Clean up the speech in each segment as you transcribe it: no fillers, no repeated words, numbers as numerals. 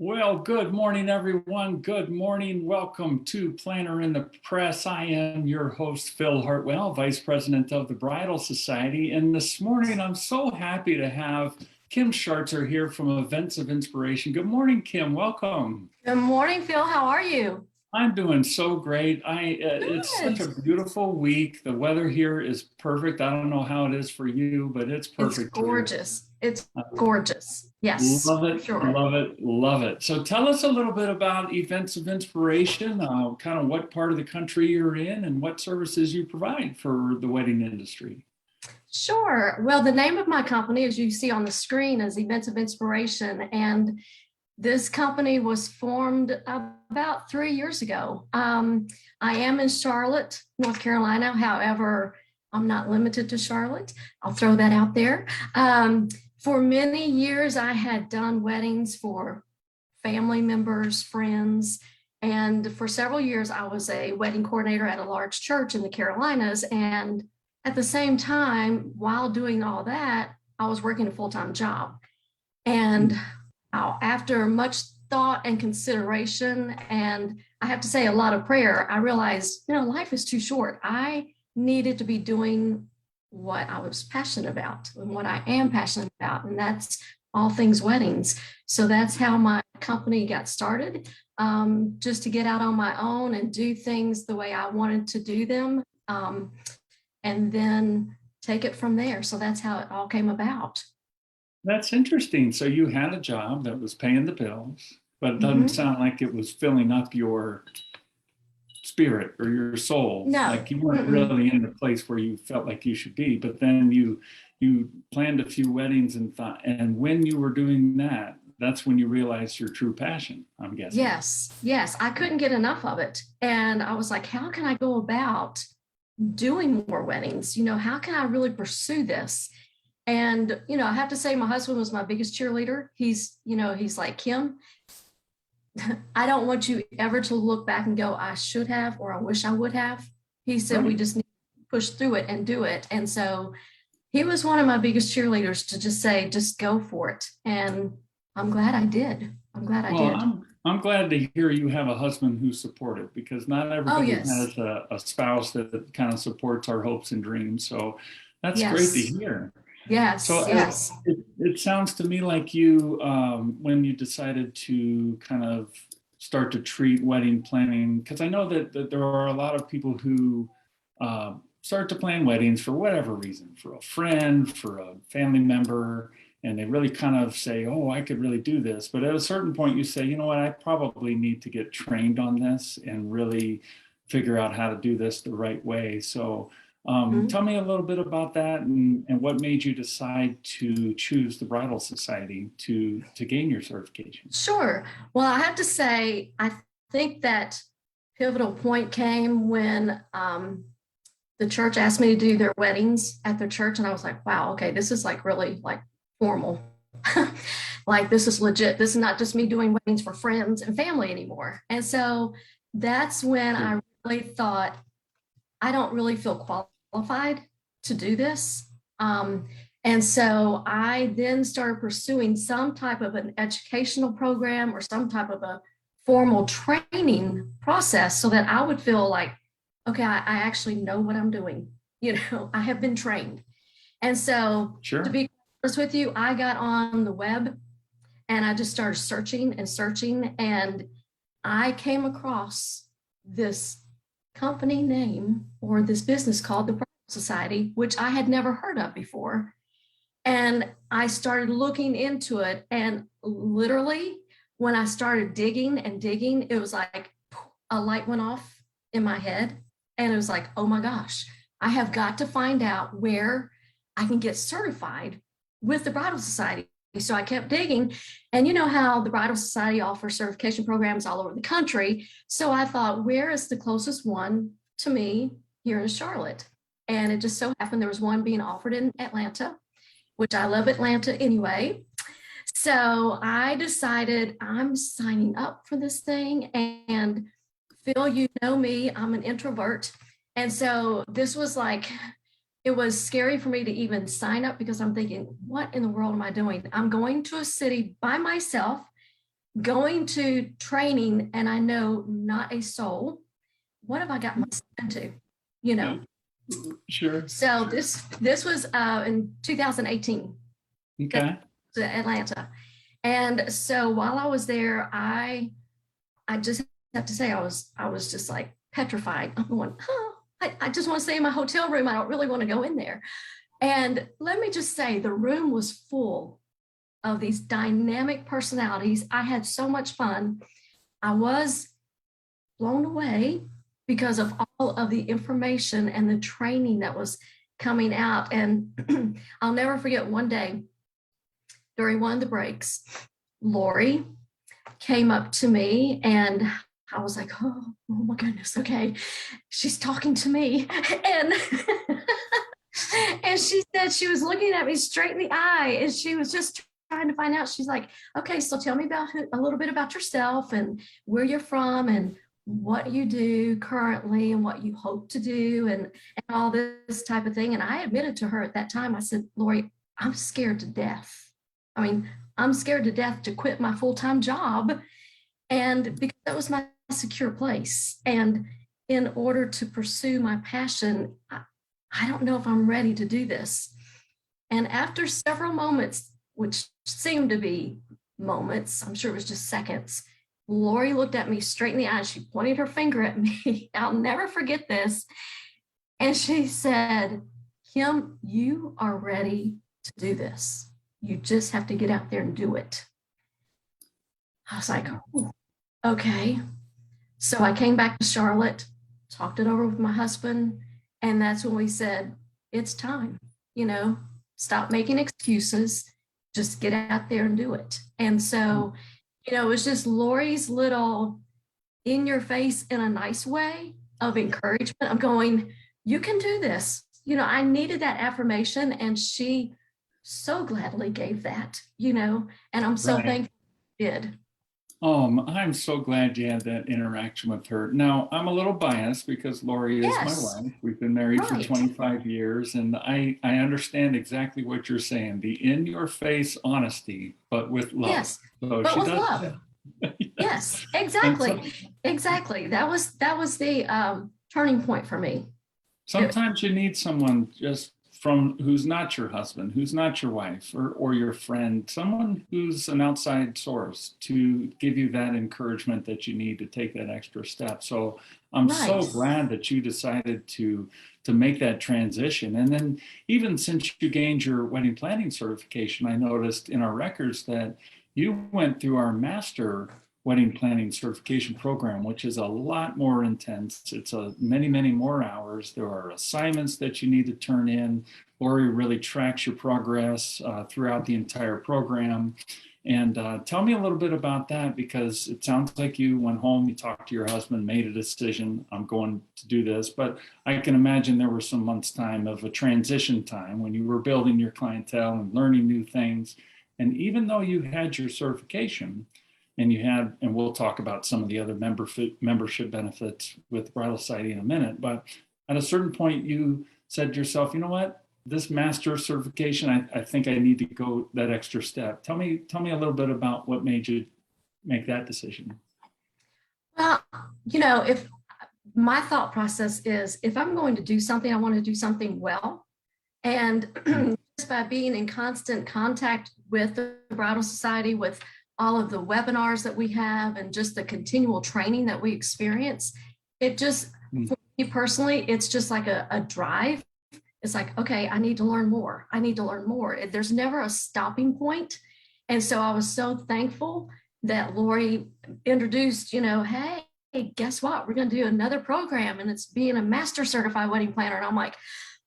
Well, good morning, everyone. Good morning. Welcome to Planner in the Press. I am your host, Phil Hartwell, Vice President of the Bridal Society. And this morning, I'm so happy to have Kim Shartzer here from Events of Inspiration. Good morning, Kim. Welcome. Good morning, Phil. How are you? I'm doing so great. It's such Good. a beautiful week. The weather here is perfect. I don't know how it is for you, but it's It's perfect here. gorgeous. It's gorgeous. Yes, Love for it, sure. love it, love it. So tell us a little bit about Events of Inspiration, kind of what part of the country you're in and what services you provide for the wedding industry. Sure. Well, the name of my company, as you see on the screen, is Events of Inspiration. And this company was formed about 3 years ago. I am in Charlotte, North Carolina. However, I'm not limited to Charlotte. I'll throw that out there. For many years, I had done weddings for family members, friends, and for several years, I was a wedding coordinator at a large church in the Carolinas. And at the same time, while doing all that, I was working a full-time job. And after much thought and consideration, and I have to say a lot of prayer, I realized, life is too short. I needed to be doing what I was passionate about and what I am passionate about, and that's all things weddings. So that's how my company got started, just to get out on my own and do things the way I wanted to do them, and then take it from there. So that's how it all came about. That's interesting. So you had a job that was paying the bills, but it doesn't Mhm. sound like it was filling up your spirit or your soul. No. Like you weren't Mm-mm. really in the place where you felt like you should be. But then you planned a few weddings and thought, and when you were doing that, that's when you realized your true passion, I'm guessing. Yes, I couldn't get enough of it. And I was like, how can I go about doing more weddings? How can I really pursue this? And, I have to say my husband was my biggest cheerleader. He's like, Kim, I don't want you ever to look back and go, I should have, or I wish I would have. He said, we Right. just need to push through it and do it. And so he was one of my biggest cheerleaders to just say, just go for it. And I'm glad I did. I'm glad I Well, did. I'm glad to hear you have a husband who's supportive because not Oh, everybody yes. has a spouse that kind of supports our hopes and dreams. So that's great to Yes. hear. Yes. So Yes. it sounds to me like you, when you decided to kind of start to treat wedding planning, because I know that there are a lot of people who start to plan weddings for whatever reason, for a friend, for a family member, and they really kind of say, oh, I could really do this. But at a certain point, you say, you know what, I probably need to get trained on this and really figure out how to do this the right way. So Mhm. tell me a little bit about that and what made you decide to choose the Bridal Society to gain your certification. Sure. Well, I have to say, I think that pivotal point came when the church asked me to do their weddings at their church. And I was like, wow, okay, this is like really like formal. Like this is legit. This is not just me doing weddings for friends and family anymore. And so that's when Sure. I really thought, I don't really feel qualified to do this. And so I then started pursuing some type of an educational program or some type of a formal training process so that I would feel like, okay, I actually know what I'm doing. I have been trained. And so to Sure. be honest with you, I got on the web and I just started searching and searching. And I came across this company name or this business called the Bridal Society, which I had never heard of before. And I started looking into it. And literally, when I started digging and digging, it was like a light went off in my head. And it was like, oh my gosh, I have got to find out where I can get certified with the Bridal Society. So I kept digging. And you know how the Bridal Society offers certification programs all over the country. So I thought, where is the closest one to me here in Charlotte? And it just so happened there was one being offered in Atlanta, which I love Atlanta anyway. So I decided I'm signing up for this thing. And Phil, you know me, I'm an introvert. And so this was like, it was scary for me to even sign up because I'm thinking, what in the world am I doing? I'm going to a city by myself going to training and I know not a soul. What have I got myself into? You know. Sure. So this was in 2018. Okay. To Atlanta. And so while I was there, I just have to say I was just like petrified. I'm going, oh, I just want to stay in my hotel room. I don't really want to go in there. And let me just say, the room was full of these dynamic personalities. I had so much fun. I was blown away because of all of the information and the training that was coming out. And I'll never forget one day during one of the breaks, Lori came up to me and I was like, oh my goodness, okay. She's talking to me. And and she said she was looking at me straight in the eye and she was just trying to find out. She's like, okay, so tell me about a little bit about yourself and where you're from and what you do currently and what you hope to do and all this type of thing. And I admitted to her at that time, I said, Lori, I'm scared to death. I mean, I'm scared to death to quit my full-time job. And because that was my secure place. And in order to pursue my passion, I don't know if I'm ready to do this. And after several moments, which seemed to be moments, I'm sure it was just seconds, Lori looked at me straight in the eye. She pointed her finger at me. I'll never forget this. And she said, Kim, you are ready to do this. You just have to get out there and do it. I was like, oh, okay. So I came back to Charlotte, talked it over with my husband, and that's when we said, it's time, stop making excuses, just get out there and do it. And so, it was just Lori's little in your face in a nice way of encouragement of going, you can do this. I needed that affirmation and she so gladly gave that, and I'm so thankful she did. I'm so glad you had that interaction with her. Now, I'm a little biased because Lori is my wife. We've been married for 25 years, and I understand exactly what you're saying. The in-your-face honesty, but with love. Yes, so but she with does love. Yes, exactly. Exactly. That was the turning point for me. Sometimes you need someone just from who's not your husband, who's not your wife or your friend, someone who's an outside source to give you that encouragement that you need to take that extra step. So I'm so glad that you decided to make that transition. And then even since you gained your wedding planning certification, I noticed in our records that you went through our master wedding planning certification program, which is a lot more intense. It's many, many more hours. There are assignments that you need to turn in. Lori really tracks your progress throughout the entire program. And tell me a little bit about that, because it sounds like you went home, you talked to your husband, made a decision, I'm going to do this. But I can imagine there were some months' time of a transition time when you were building your clientele and learning new things. And even though you had your certification, and we'll talk about some of the other membership benefits with Bridal Society in a minute, but at a certain point you said to yourself, you know what, this master certification, I think I need to go that extra step. Tell me a little bit about what made you make that decision. Well, if my thought process is, if I'm going to do something, I want to do something well. And just by being in constant contact with the Bridal Society, with all of the webinars that we have and just the continual training that we experience, it just, for me personally, it's just like a drive. It's like, okay, I need to learn more. I need to learn more. There's never a stopping point. And so I was so thankful that Lori introduced, hey, guess what? We're going to do another program and it's being a master certified wedding planner. And I'm like,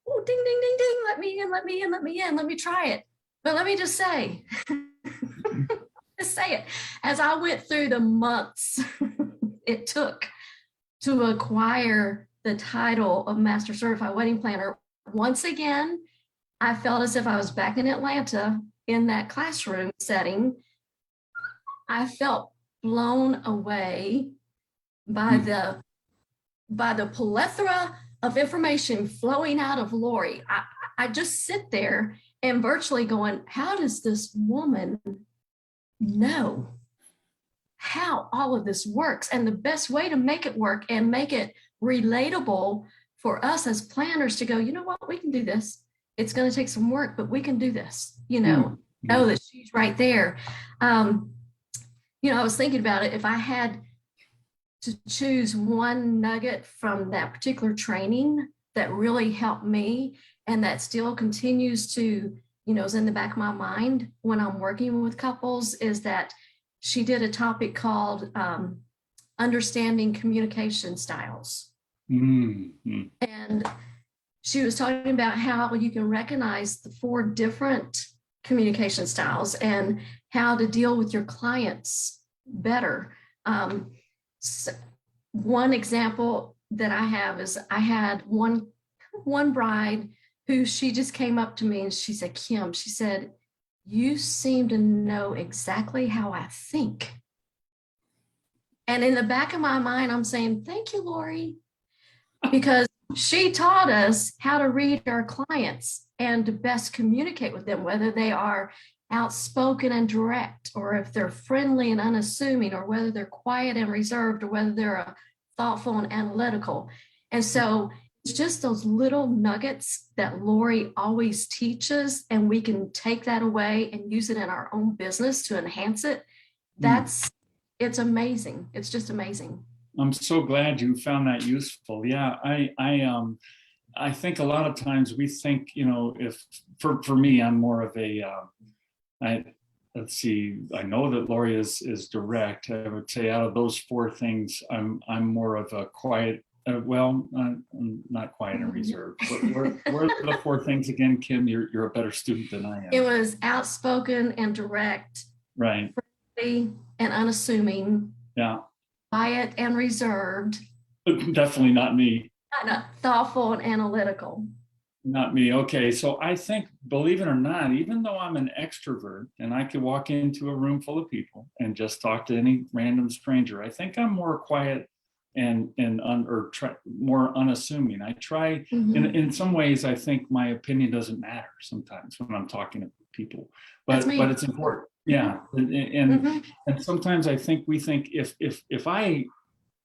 oh, ding, ding, ding, ding. Let me in, let me in, let me in. Let me try it. But let me just say, as I went through the months it took to acquire the title of Master Certified Wedding Planner, once again, I felt as if I was back in Atlanta in that classroom setting. I felt blown away by the plethora of information flowing out of Lori. I just sit there and virtually going, how does this woman know? how all of this works. And the best way to make it work and make it relatable for us as planners to go, you know what, we can do this. It's going to take some work, but we can do this, know that she's right there. I was thinking about it. If I had to choose one nugget from that particular training that really helped me and that still continues to, is in the back of my mind when I'm working with couples, is that she did a topic called understanding communication styles. Mm-hmm. And she was talking about how you can recognize the 4 different communication styles and how to deal with your clients better. So one example that I have is I had one bride who she just came up to me and she said, Kim, she said, you seem to know exactly how I think. And in the back of my mind, I'm saying, thank you, Lori, because she taught us how to read our clients and to best communicate with them, whether they are outspoken and direct, or if they're friendly and unassuming, or whether they're quiet and reserved, or whether they're thoughtful and analytical. And so it's just those little nuggets that Lori always teaches, and we can take that away and use it in our own business to enhance it. It's amazing. It's just amazing. I'm so glad you found that useful. Yeah, I think a lot of times we think, if for me, I'm more of a let's see, I know that Lori is direct. I would say out of those 4 things, I'm more of a quiet. I'm not quiet and reserved. What are the 4 things again, Kim? You're a better student than I am. It was outspoken and direct, right? Friendly and unassuming. Yeah. Quiet and reserved. Definitely not me. Thoughtful and analytical. Not me. Okay. So I think, believe it or not, even though I'm an extrovert and I could walk into a room full of people and just talk to any random stranger, I think I'm more quiet and more unassuming. I try, in some ways, I think my opinion doesn't matter sometimes when I'm talking to people, but it's important. Yeah. And sometimes I think we think if I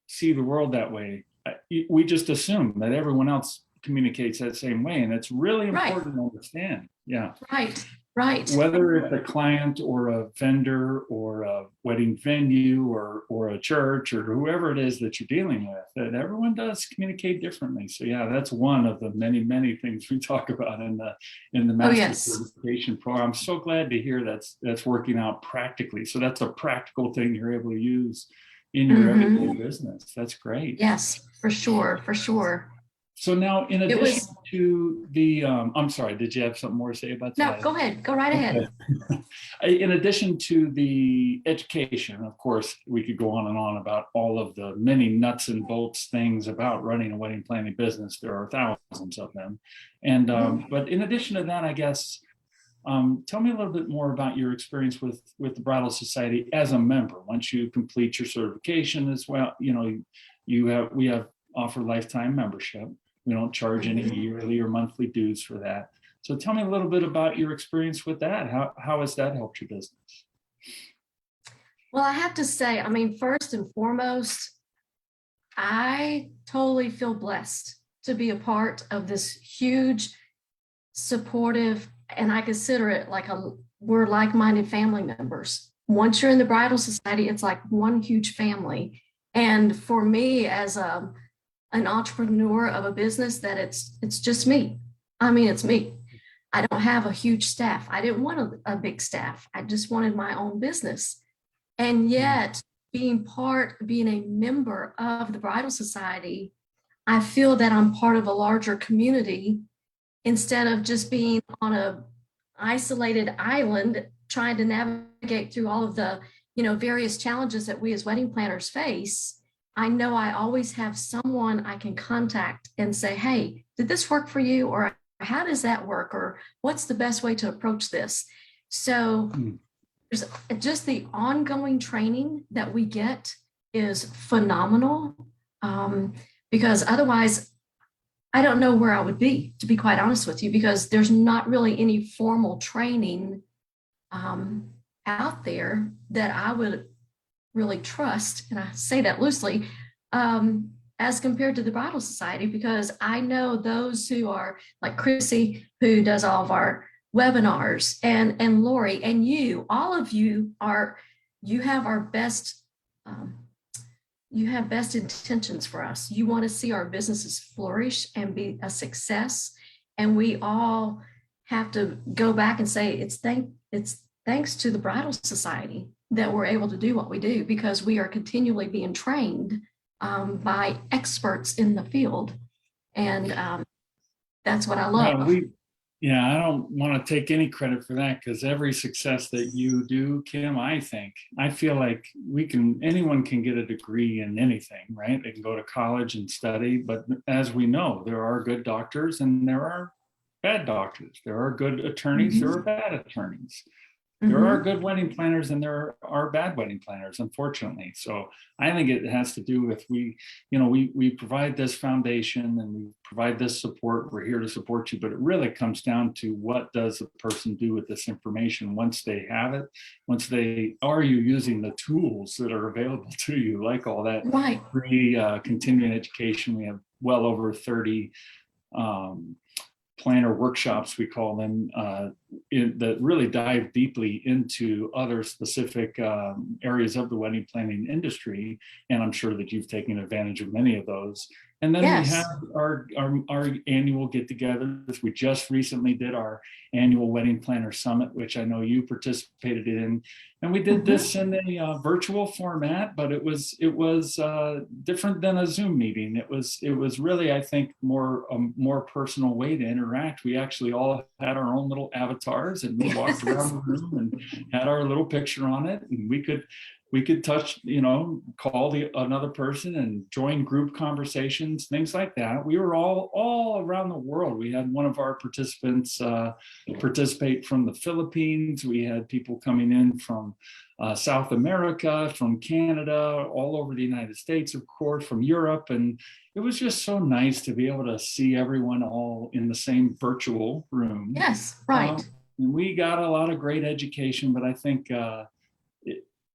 see the world that way, we just assume that everyone else communicates that same way, and it's really important to understand. Yeah. Right. Whether it's a client or a vendor or a wedding venue or a church or whoever it is that you're dealing with, that everyone does communicate differently. So yeah, that's one of the many things we talk about in the master certification program. I'm so glad to hear that's working out practically. So that's a practical thing you're able to use in your everyday business. That's great. Yes, for sure. So now, in addition to the, I'm sorry, did you have something more to say about that? No, go ahead. Go right ahead. In addition to the education, of course, we could go on and on about all of the many nuts and bolts things about running a wedding planning business. There are thousands of them. And, but in addition to that, I guess, tell me a little bit more about your experience with the Bridal Society as a member. Once you complete your certification as well, we have offer lifetime membership. We don't charge any yearly or monthly dues for that. So tell me a little bit about your experience with that. How has that helped your business? Well, I have to say, first and foremost, I totally feel blessed to be a part of this huge, supportive, and I consider it we're like-minded family members. Once you're in the Bridal Society, it's like one huge family. And for me, as an entrepreneur of a business, that it's just me. It's me. I don't have a huge staff. I didn't want a big staff. I just wanted my own business. And yet, being a member of the Bridal Society, I feel that I'm part of a larger community instead of just being on a isolated island trying to navigate through all of the various challenges that we as wedding planners face. I know I always have someone I can contact and say, hey, did this work for you? Or how does that work? Or what's the best way to approach this? So there's just the ongoing training that we get is phenomenal, because otherwise I don't know where I would be, to be quite honest with you, because there's not really any formal training out there that I would really trust, and I say that loosely, as compared to the Bridal Society, because I know those who are like Chrissy, who does all of our webinars, and Lori, and you, all of you are, you have our best, um, you have best intentions for us. You want to see our businesses flourish and be a success. And we all have to go back and say it's thanks to the Bridal Society that we're able to do what we do, because we are continually being trained by experts in the field. And that's what I Well, love. yeah, I don't want to take any credit for that, because every success that you do, Kim, I feel like anyone can get a degree in anything, right? They can go to college and study, but as we know, there are good doctors and there are bad doctors. There are good attorneys, there are Mhm. bad attorneys. There are Mhm. good wedding planners and there are bad wedding planners, unfortunately. So I think it has to do with we provide this foundation and we provide this support. We're here to support you, but it really comes down to what does the person do with this information once they have it, are you using the tools that are available to you, like all that Right. free continuing education. We have well over 30 um, planner workshops, we call them, that really dive deeply into other specific areas of the wedding planning industry. And I'm sure that you've taken advantage of many of those. And then we have Yes. our annual get-togethers. We just recently did our annual Wedding Planner Summit, which I know you participated in. And we did Mhm. this in a virtual format, but it was different than a Zoom meeting. It was really, I think, more personal way to interact. We actually all had our own little avatars, and we walked around the room and had our little picture on it, and we could touch, call another person and join group conversations, things like that. We were all around the world. We had one of our participants participate from the Philippines. We had people coming in from South America, from Canada, all over the United States, of course, from Europe. And it was just so nice to be able to see everyone all in the same virtual room. Yes. Right. And we got a lot of great education, but I think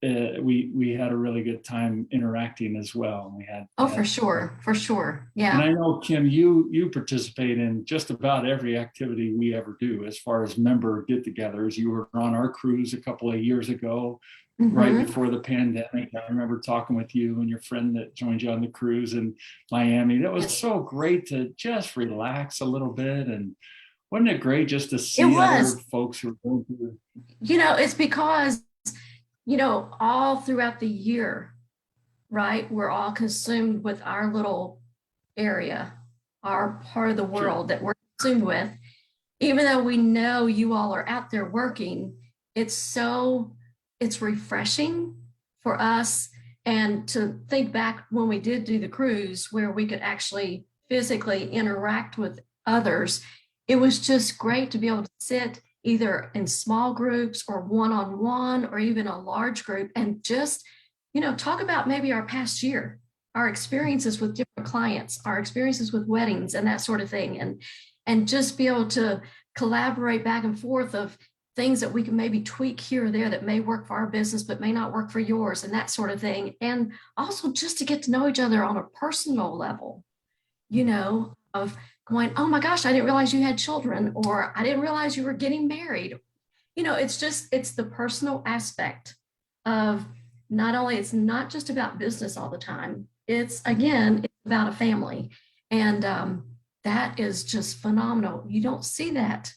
we had a really good time interacting as well. We had, Oh, for sure. For sure. and Yeah. I know, Kim, you participate in just about every activity we ever do as far as member get-togethers. You were on our cruise a couple of years ago, right Mhm. before the pandemic. I remember talking with you and your friend that joined you on the cruise in Miami. That was so great to just relax a little bit. And wasn't it great just to It see other was, folks who are going through? it's because, all throughout the year, right, we're all consumed with our little area, our part of the Sure. world that we're consumed with. Even though we know you all are out there working, it's refreshing for us. And to think back when we did do the cruise where we could actually physically interact with others, it was just great to be able to sit either in small groups or one-on-one or even a large group and just, talk about maybe our past year, our experiences with different clients, our experiences with weddings and that sort of thing. And just be able to collaborate back and forth of things that we can maybe tweak here or there that may work for our business but may not work for yours, and that sort of thing. And also just to get to know each other on a personal level, of going, oh my gosh, I didn't realize you had children, or I didn't realize you were getting married. It's the personal aspect of, not only, it's not just about business all the time, it's about a family. And that is just phenomenal. You don't see that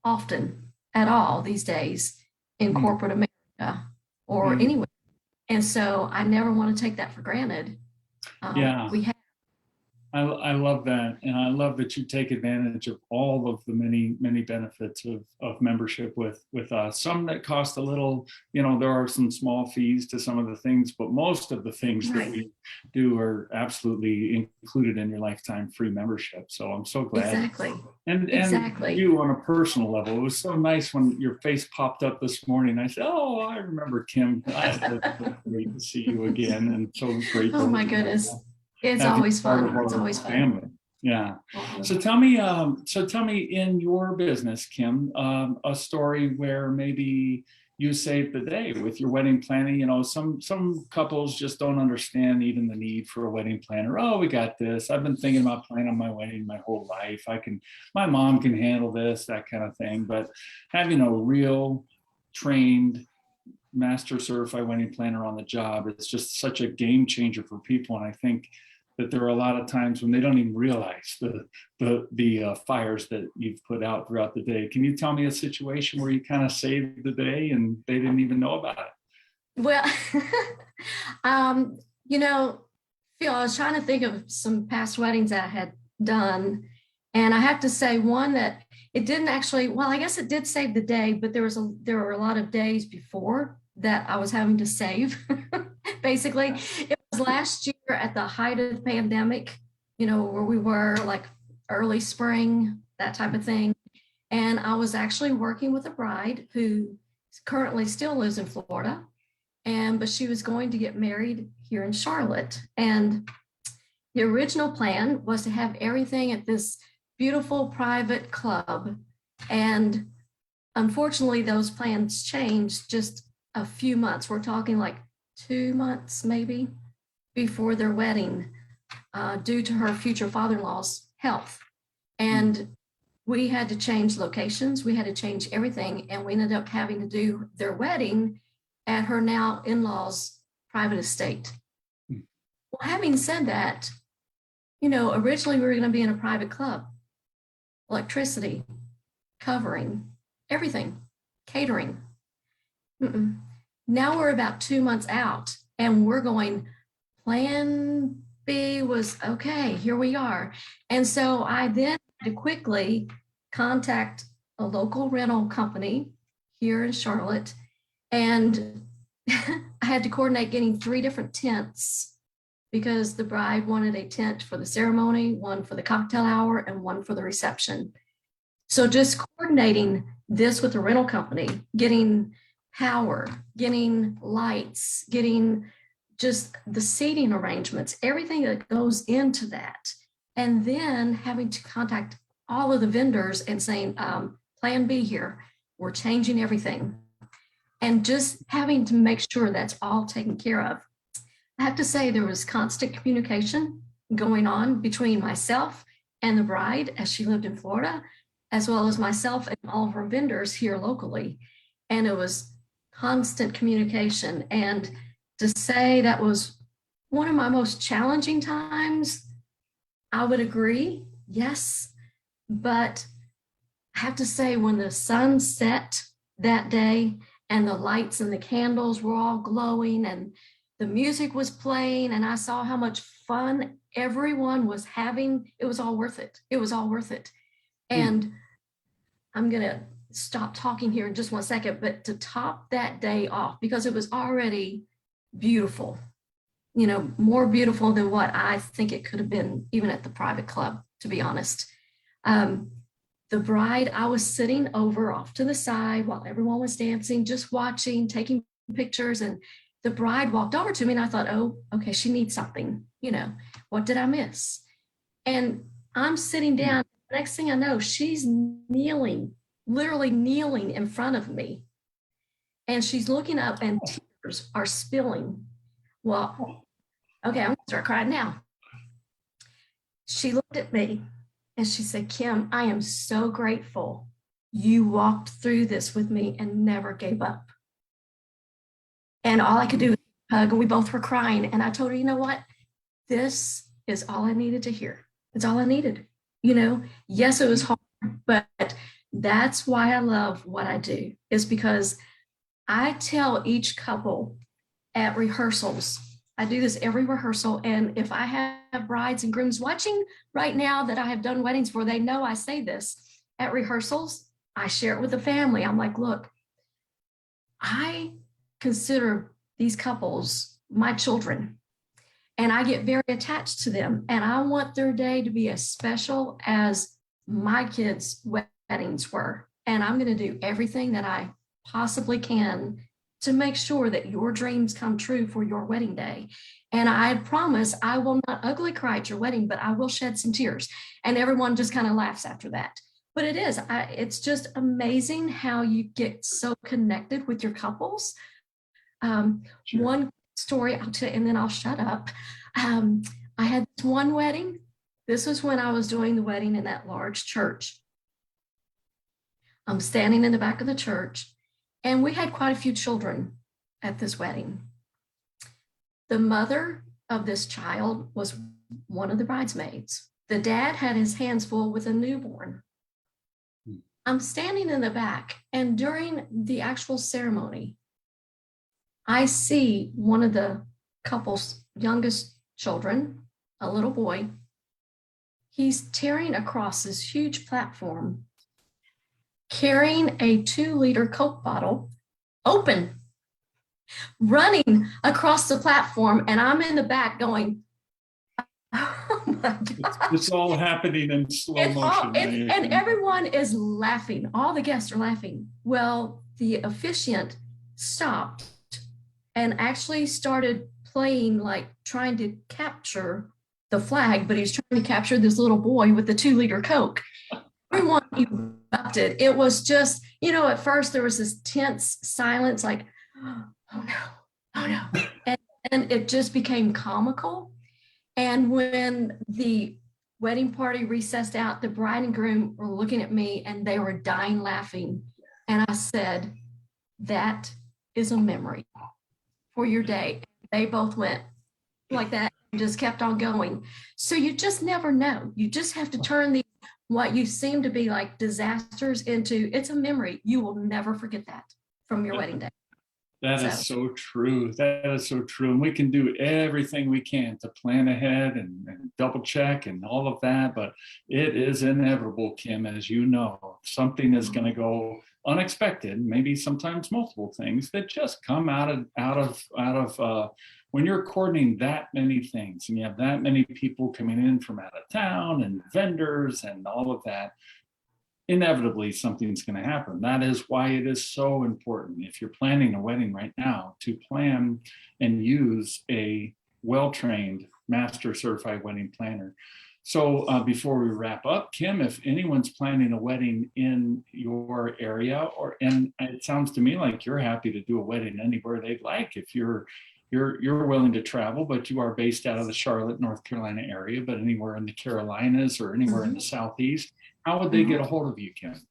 often at all these days in Hmm. corporate America or Hmm. anywhere. And so I never want to take that for granted. Yeah. We have. I love that. And I love that you take advantage of all of the many benefits of membership with us. Some that cost a little, there are some small fees to some of the things, but most of the things that Right. we do are absolutely included in your lifetime free membership. So I'm so glad. Exactly. And Exactly. you on a personal level, it was so nice when your face popped up this morning. I said, "Oh, I remember Kim. It's great to see you again, and so Oh grateful my that you goodness. It's have you always part of fun. It's our always fun. family." Yeah. Mhm. So tell me in your business, Kim, a story where maybe, you saved the day with your wedding planning. You know, some couples just don't understand even the need for a wedding planner. Oh, we got this. I've been thinking about planning my wedding my whole life. My mom can handle this, that kind of thing. But having a real trained master certified wedding planner on the job, it's just such a game changer for people. And I think that there are a lot of times when they don't even realize the fires that you've put out throughout the day. Can you tell me a situation where you kind of saved the day and they didn't even know about it? Well, you know, Phil, I was trying to think of some past weddings I had done. And I have to say one that it didn't actually, well, I guess it did save the day, but there were a lot of days before that I was having to save. Basically, it was last year at the height of the pandemic, you know, where we were like early spring, that type of thing. And I was actually working with a bride who currently still lives in Florida, but she was going to get married here in Charlotte. And the original plan was to have everything at this beautiful private club. And unfortunately, those plans changed just a few months. We're talking like 2 months maybe before their wedding, due to her future father-in-law's health. And we had to change locations. We had to change everything. And we ended up having to do their wedding at her now in-laws' private estate. Well, having said that, you know, originally we were going to be in a private club, electricity, covering, everything, catering. Now we're about 2 months out and we're going, plan B was okay, here we are. And so I then had to quickly contact a local rental company here in Charlotte. And I had to coordinate getting 3 different tents because the bride wanted a tent for the ceremony, one for the cocktail hour, and one for the reception. So just coordinating this with the rental company, getting power, getting lights, getting just the seating arrangements, everything that goes into that. And then having to contact all of the vendors and saying, plan B here, we're changing everything. And just having to make sure that's all taken care of. I have to say there was constant communication going on between myself and the bride as she lived in Florida, as well as myself and all of our vendors here locally. And it was constant communication. And to say that was one of my most challenging times, I would agree, yes. But I have to say when the sun set that day and the lights and the candles were all glowing and the music was playing and I saw how much fun everyone was having, it was all worth it. It was all worth it. And I'm going to stop talking here in just 1 second, but to top that day off, because it was already beautiful, you know, more beautiful than what I think it could have been even at the private club, to be honest. The bride, I was sitting over off to the side while everyone was dancing, just watching, taking pictures, and the bride walked over to me and I thought, oh, okay, she needs something, you know, what did I miss? And I'm sitting down, next thing I know, she's kneeling, literally kneeling in front of me. And she's looking up and tears are spilling. Well, okay, I'm gonna start crying now. She looked at me and she said, Kim, I am so grateful you walked through this with me and never gave up. And all I could do was hug, and we both were crying. And I told her, you know what? This is all I needed to hear. It's all I needed. You know, yes, it was hard, but that's why I love what I do, is because I tell each couple at rehearsals, I do this every rehearsal. And if I have brides and grooms watching right now that I have done weddings for, they know I say this at rehearsals. I share it with the family. I'm like, look, I consider these couples my children, and I get very attached to them. And I want their day to be as special as my kids' weddings were. And I'm going to do everything that I possibly can to make sure that your dreams come true for your wedding day. And I promise I will not ugly cry at your wedding, but I will shed some tears. And everyone just kind of laughs after that. But it is, it's just amazing how you get so connected with your couples. Sure. One story I'll tell, and then I'll shut up. Um, I had one wedding. This was when I was doing the wedding in that large church. I'm standing in the back of the church, and we had quite a few children at this wedding. The mother of this child was one of the bridesmaids. The dad had his hands full with a newborn. I'm standing in the back, and during the actual ceremony, I see one of the couple's youngest children, a little boy. He's tearing across this huge platform, carrying a 2-liter Coke bottle, open, running across the platform, and I'm in the back going, oh my God. It's all happening in slow motion. And everyone is laughing. All the guests are laughing. Well, the officiant stopped and actually started playing, like trying to capture the flag, but he's trying to capture this little boy with the 2-liter Coke. Everyone erupted. It was just, at first there was this tense silence, like, oh no, oh no. And it just became comical. And when the wedding party recessed out, the bride and groom were looking at me and they were dying laughing. And I said, that is a memory for your day. They both went like that and just kept on going. So you just never know. You just have to turn what you seem to be like disasters into, it's a memory. You will never forget that from your wedding day. That is so true. That is so true. And we can do everything we can to plan ahead and double check and all of that. But it is inevitable, Kim, as you know, something is going to go unexpected, maybe sometimes multiple things that just come out of when you're coordinating that many things and you have that many people coming in from out of town and vendors and all of that. Inevitably something's going to happen. That is why it is so important, if you're planning a wedding right now, to plan and use a well-trained master certified wedding planner. So before we wrap up, Kim, if anyone's planning a wedding in your area, and it sounds to me like you're happy to do a wedding anywhere they'd like, if you're willing to travel, but you are based out of the Charlotte, North Carolina area, but anywhere in the Carolinas or anywhere in the Southeast, how would they get a hold of you, Kim?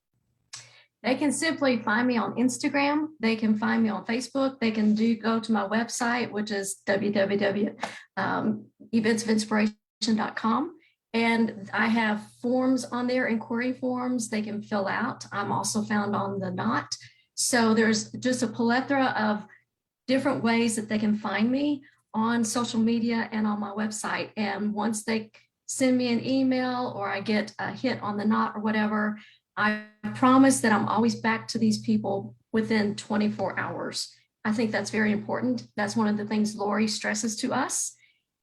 They can simply find me on Instagram. They can find me on Facebook. They can go to my website, which is www.eventsofinspiration.com. And I have forms on there, inquiry forms they can fill out. I'm also found on the Knot. So there's just a plethora of different ways that they can find me on social media and on my website. And once they send me an email or I get a hit on the Knot or whatever, I promise that I'm always back to these people within 24 hours. I think that's very important. That's one of the things Lori stresses to us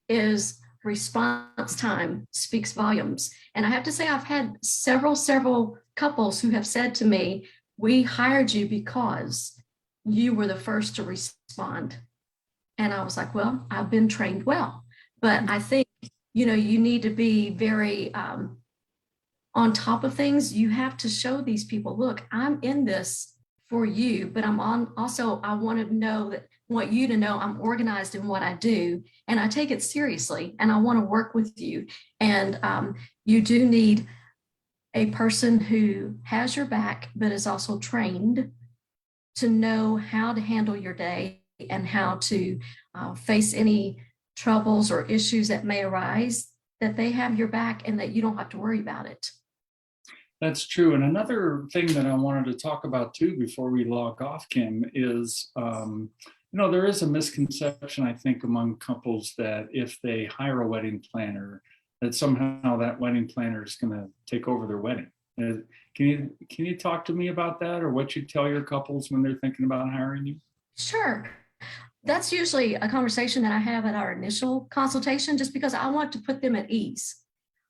is response time speaks volumes. And I have to say, I've had several couples who have said to me, we hired you because you were the first to respond. And I was like, well, I've been trained well, but I think you need to be very on top of things. You have to show these people, look, I'm in this for you, but I want you to know I'm organized in what I do and I take it seriously and I want to work with you. And you do need a person who has your back, but is also trained to know how to handle your day and how to face any troubles or issues that may arise, that they have your back and that you don't have to worry about it. That's true. And another thing that I wanted to talk about too, before we log off, Kim, is, there is a misconception, I think, among couples that if they hire a wedding planner, that somehow that wedding planner is going to take over their wedding. Can you talk to me about that, or what you tell your couples when they're thinking about hiring you? Sure. That's usually a conversation that I have at our initial consultation, just because I want to put them at ease.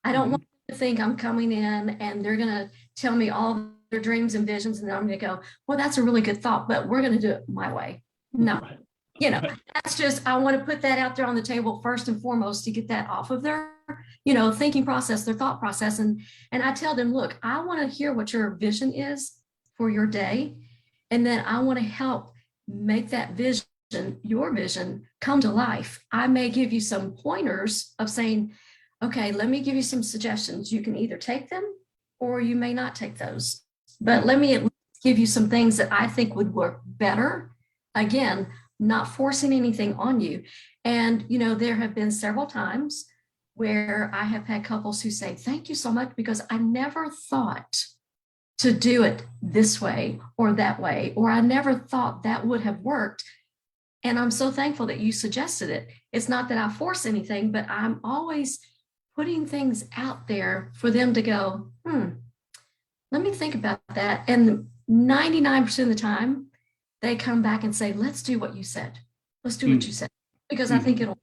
I don't want them to think I'm coming in and they're going to tell me all their dreams and visions, and then I'm going to go, well, that's a really good thought, but we're going to do it my way. No, that's just, I want to put that out there on the table first and foremost to get that off of their thinking process, their thought process. And I tell them, look, I want to hear what your vision is for your day. And then I want to help make that vision, your vision, come to life. I may give you some pointers of saying, okay, let me give you some suggestions. You can either take them or you may not take those. But let me at least give you some things that I think would work better. Again, not forcing anything on you. And, there have been several times where I have had couples who say, thank you so much, because I never thought to do it this way or that way, or I never thought that would have worked. And I'm so thankful that you suggested it. It's not that I force anything, but I'm always putting things out there for them to go, let me think about that. And 99% of the time, they come back and say, let's do what you said. Let's do what you said, because I think it'll.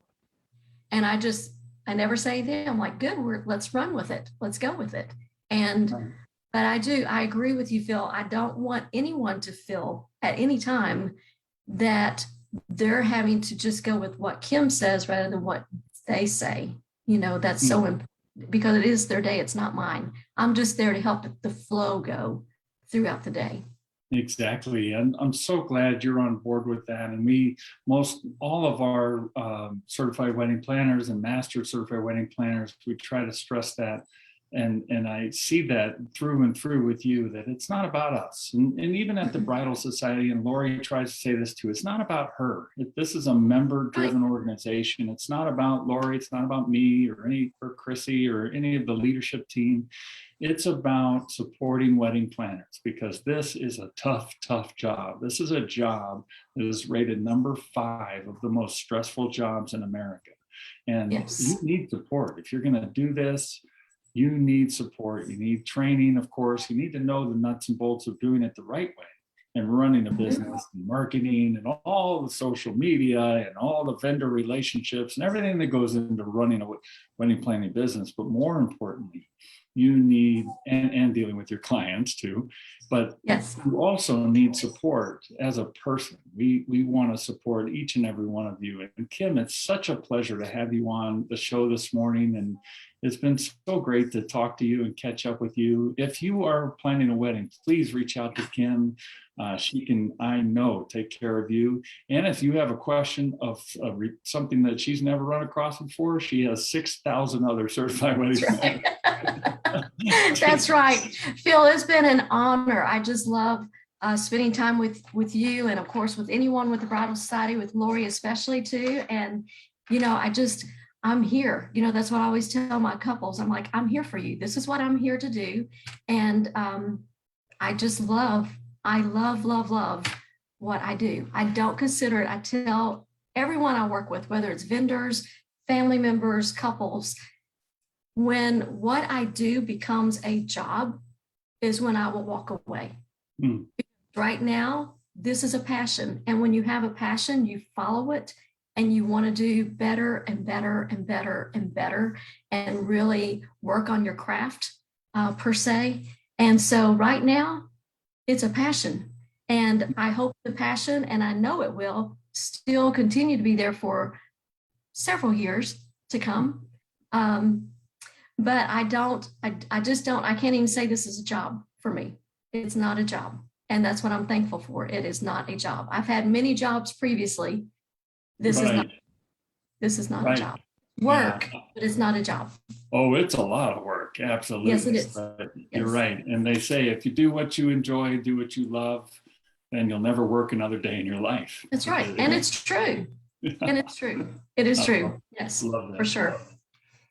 And I never say that. I'm like, good, let's run with it. Let's go with it. But I agree with you, Phil. I don't want anyone to feel at any time that they're having to just go with what Kim says rather than what they say. That's so important, because it is their day. It's not mine. I'm just there to help the flow go throughout the day. Exactly. And I'm so glad you're on board with that. And all of our certified wedding planners and master certified wedding planners, we try to stress that. And I see that through and through with you, that it's not about us. And even at the Bridal Society, and Lori tries to say this too, it's not about her. This is a member-driven organization. It's not about Lori. It's not about me or Chrissy or any of the leadership team. It's about supporting wedding planners, because this is a tough, tough job. This is a job that is rated number 5 of the most stressful jobs in America. And you need support. If you're going to do this, you need support. You need training, of course. You need to know the nuts and bolts of doing it the right way and running a business and marketing and all the social media and all the vendor relationships and everything that goes into running a wedding planning business. But more importantly, you need, and dealing with your clients too, but you also need support as a person. We want to support each and every one of you. And Kim, it's such a pleasure to have you on the show this morning. And it's been so great to talk to you and catch up with you. If you are planning a wedding, please reach out to Kim. She can, I know, take care of you. And if you have a question of something that she's never run across before, she has 6,000 other certified wedding planners. That's right. Phil, it's been an honor. I just love spending time with you, and of course with anyone with the Bridal Society, with Lori especially too. And I'm here. That's what I always tell my couples. I'm like, I'm here for you. This is what I'm here to do. And I love what I do. I don't consider it. I tell everyone I work with, whether it's vendors, family members, couples, when what I do becomes a job is when I will walk away. Right now, this is a passion. And when you have a passion, you follow it and you want to do better and better and better and better and really work on your craft per se. And so right now, it's a passion. And I hope the passion, and I know it will, still continue to be there for several years to come. But I can't even say this is a job for me. It's not a job. And that's what I'm thankful for. It is not a job. I've had many jobs previously. This is not a job. Work, but it's not a job. Oh, it's a lot of work. Absolutely. Yes, it is. But you're right. And they say, if you do what you enjoy, do what you love, then you'll never work another day in your life. That's right. And it's true. And it's true. It is true. Yes, for sure.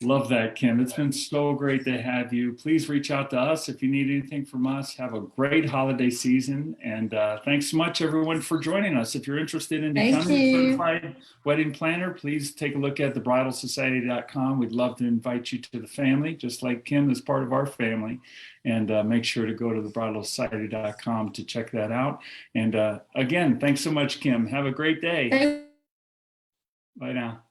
Love that, Kim. It's been so great to have you. Please reach out to us if you need anything from us. Have a great holiday season. And thanks so much, everyone, for joining us. If you're interested in becoming a certified wedding planner, please take a look at thebridalsociety.com. We'd love to invite you to the family, just like Kim is part of our family. And make sure to go to thebridalsociety.com to check that out. And again, thanks so much, Kim. Have a great day. Bye now.